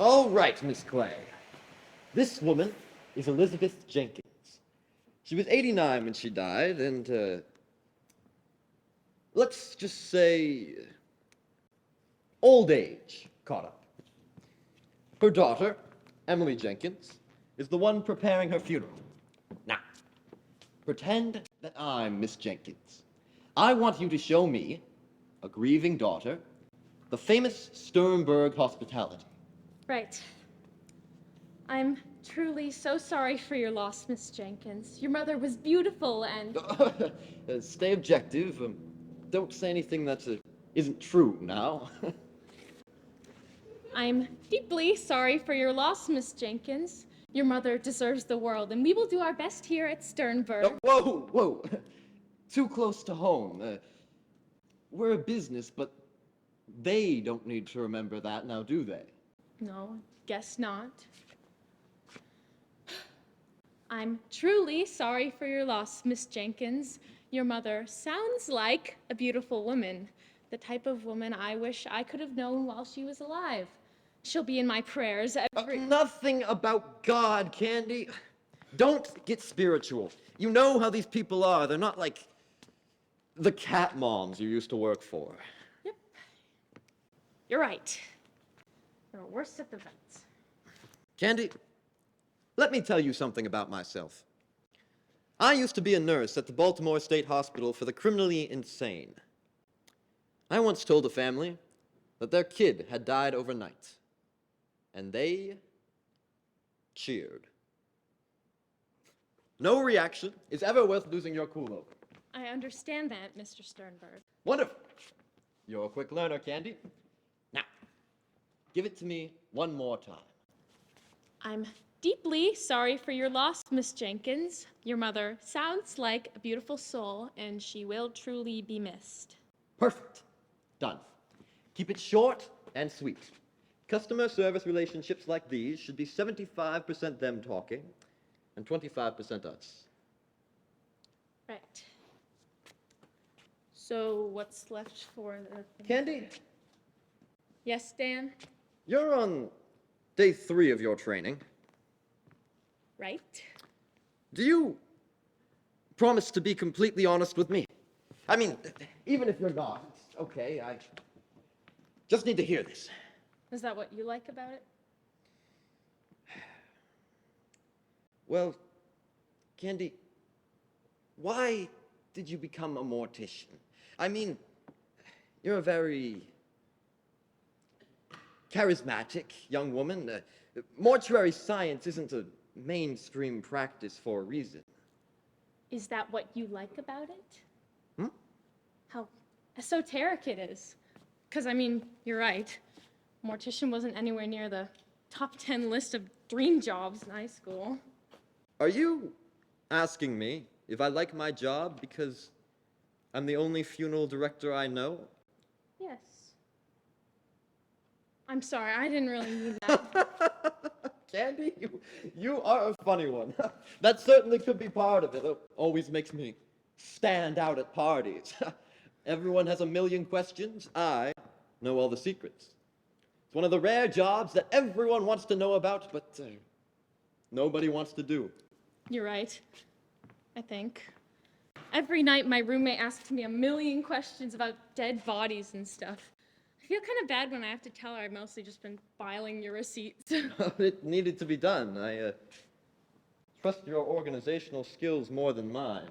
All right, Miss Clay. This woman is Elizabeth Jenkins. She was 89 when she died, and, let's just say, old age caught up. Her daughter, Emily Jenkins, is the one preparing her funeral. Now, pretend that I'm Miss Jenkins. I want you to show me, a grieving daughter, the famous Sternberg hospitality. Right. I'm truly so sorry for your loss, Miss Jenkins. Your mother was beautiful and... Stay objective. Don't say anything that isn't true now. I'm deeply sorry for your loss, Miss Jenkins. Your mother deserves the world, and we will do our best here at Sternberg. Whoa, whoa. Too close to home. We're a business, but they don't need to remember that now, do they? No, guess not. I'm truly sorry for your loss, Miss Jenkins. Your mother sounds like a beautiful woman, the type of woman I wish I could have known while she was alive. She'll be in my prayers every... Nothing about God, Candy. Don't get spiritual. You know how these people are. They're not like the cat moms you used to work for. Yep. You're right. They're worse at the vets. Candy, let me tell you something about myself. I used to be a nurse at the Baltimore State Hospital for the criminally insane. I once told a family that their kid had died overnight, and they cheered. No reaction is ever worth losing your cool over. I understand that, Mr. Sternberg. Wonderful. You're a quick learner, Candy. Now, give it to me one more time. I'm deeply sorry for your loss, Miss Jenkins. Your mother sounds like a beautiful soul, and she will truly be missed. Perfect. Done. Keep it short and sweet. Customer service relationships like these should be 75% them talking and 25% us. Right. So what's left for the... Candy? Yes, Dan? You're on day 3 of your training. Right. Do you promise to be completely honest with me? I mean, even if you're not, it's okay. I just need to hear this. Is that what you like about it? Well, Candy, why did you become a mortician? I mean, you're a very charismatic young woman. Mortuary science isn't a mainstream practice for a reason. Is that what you like about it? Hmm? How esoteric it is. Because, I mean, you're right. Mortician wasn't anywhere near the top 10 list of dream jobs in high school. Are you asking me if I like my job because I'm the only funeral director I know? Yes. I'm sorry, I didn't really mean that. Candy, you are a funny one. That certainly could be part of it. It always makes me stand out at parties. Everyone has a million questions. I know all the secrets. It's one of the rare jobs that everyone wants to know about, but nobody wants to do. You're right, I think. Every night my roommate asks me a million questions about dead bodies and stuff. I feel kind of bad when I have to tell her I've mostly just been filing your receipts. It needed to be done. I trust your organizational skills more than mine.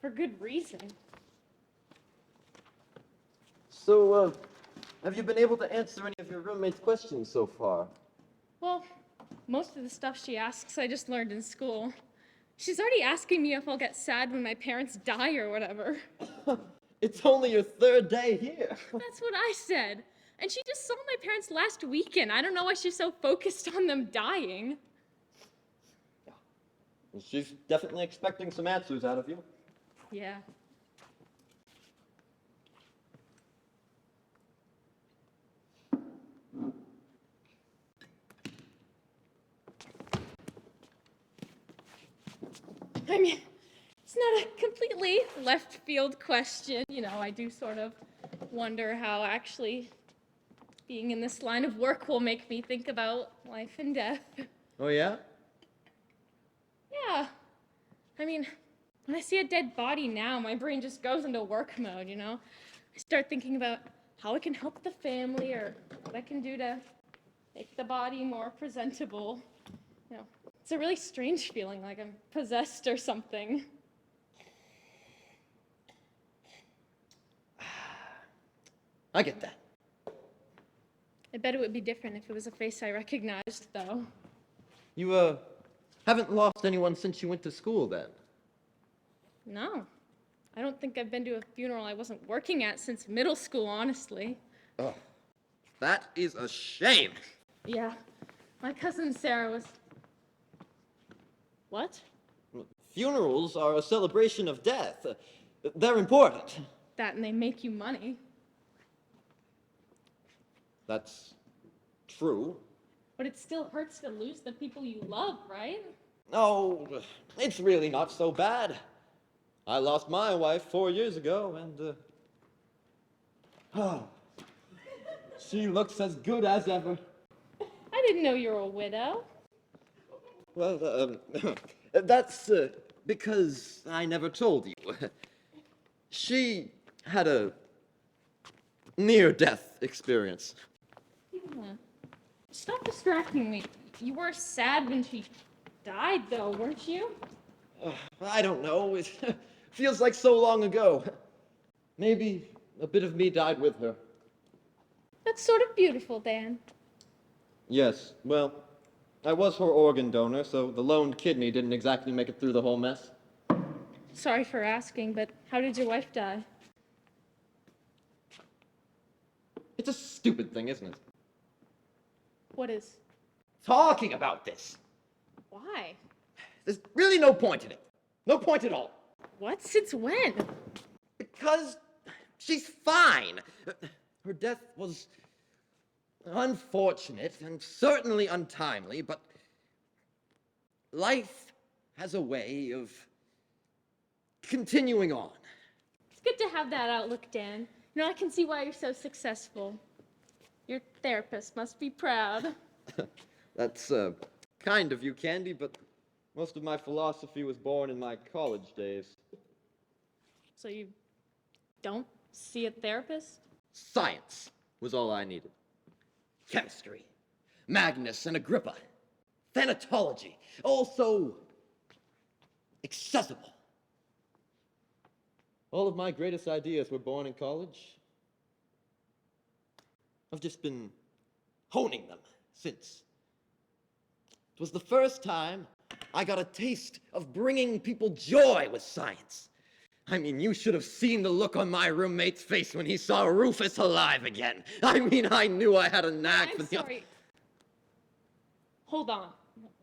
For good reason. So, have you been able to answer any of your roommate's questions so far? Well, most of the stuff she asks I just learned in school. She's already asking me if I'll get sad when my parents die or whatever. It's only your 3rd day here. That's what I said. And she just saw my parents last weekend. I don't know why she's so focused on them dying. Yeah. Well, she's definitely expecting some answers out of you. Yeah. I mean, it's not a completely left field question. You know, I do sort of wonder how actually being in this line of work will make me think about life and death. Oh, yeah? Yeah. I mean, when I see a dead body now, my brain just goes into work mode, you know? I start thinking about how I can help the family or what I can do to make the body more presentable. You know, it's a really strange feeling, like I'm possessed or something. I get that. I bet it would be different if it was a face I recognized, though. You, haven't lost anyone since you went to school, then? No. I don't think I've been to a funeral I wasn't working at since middle school, honestly. Oh, that is a shame. Yeah. My cousin Sarah was... What? Funerals are a celebration of death. They're important. That and they make you money. That's true. But it still hurts to lose the people you love, right? No, it's really not so bad. I lost my wife 4 years ago, and, she looks as good as ever. I didn't know you were a widow. Well, that's, because I never told you. She had a near-death experience. Yeah. Stop distracting me. You were sad when she died, though, weren't you? I don't know. It feels like so long ago. Maybe a bit of me died with her. That's sort of beautiful, Dan. Yes, well, I was her organ donor, so the lone kidney didn't exactly make it through the whole mess. Sorry for asking, but how did your wife die? It's a stupid thing, isn't it? What is? Talking about this. Why? There's really no point in it. No point at all. What? Since when? Because she's fine. Her death was unfortunate and certainly untimely, but life has a way of continuing on. It's good to have that outlook, Dan. You know, I can see why you're so successful. Your therapist must be proud. That's kind of you, Candy, but most of my philosophy was born in my college days. So you don't see a therapist? Science was all I needed. Chemistry, Magnus and Agrippa, thanatology, all so accessible. All of my greatest ideas were born in college. I've just been honing them since. It was the first time I got a taste of bringing people joy with science. I mean, you should have seen the look on my roommate's face when he saw Rufus alive again. I mean, I knew I had a knack for the... I'm sorry. Hold on.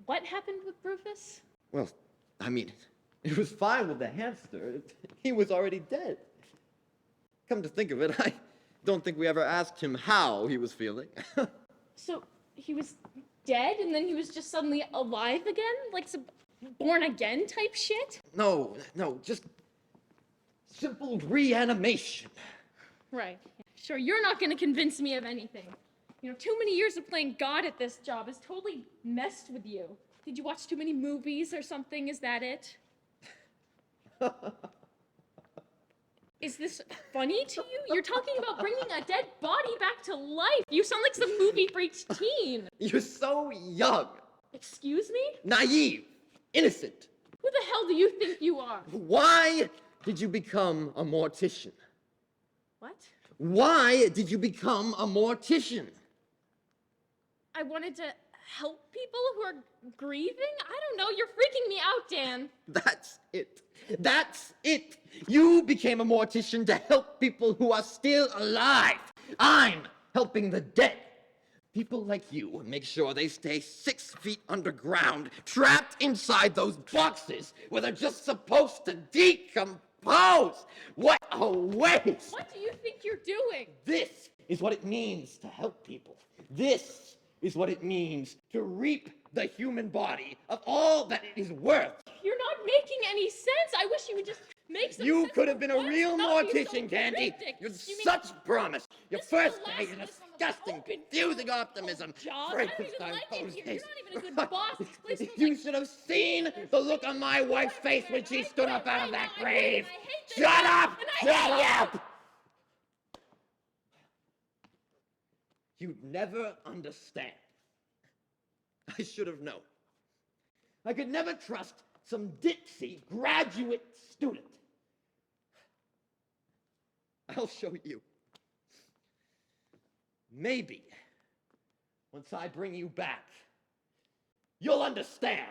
What happened with Rufus? Well, I mean, it was fine with the hamster. He was already dead. Come to think of it, I don't think we ever asked him how he was feeling. So he was dead and then he was just suddenly alive again? Like some born again type shit? No, just simple reanimation. Right. Sure, you're not gonna convince me of anything. You know, too many years of playing God at this job has totally messed with you. Did you watch too many movies or something? Is that it? Is this funny to you? You're talking about bringing a dead body back to life. You sound like some movie for each teen. You're so young. Excuse me? Naive. Innocent. Who the hell do you think you are? Why did you become a mortician? What? Why did you become a mortician? I wanted to help people who are grieving? I don't know. You're freaking me out, Dan. That's it. That's it. You became a mortician to help people who are still alive. I'm helping the dead. People like you make sure they stay 6 feet underground, trapped inside those boxes where they're just supposed to decompose. What a waste. What do you think you're doing? This is what it means to help people. This is what it means to reap the human body of all that it is worth. You're not making any sense. I wish you would just... Make some You sense could have of been a what? real Not be so mortician, Candy. cryptic. You're You mean such promise. Your this is the first last day, you're place on the disgusting, open confusing floor optimism. job. I don't even Frankenstein like it here. poses. You're not even a good boss. This place smells You like should have seen there's the look on my wife's face when she stood up out of Right that now, I quit, grave. and I hate this Shut job, up! and I Shut hate up! You'd never understand. I should have known. I could never trust some ditzy graduate student. I'll show you. Maybe, once I bring you back, you'll understand.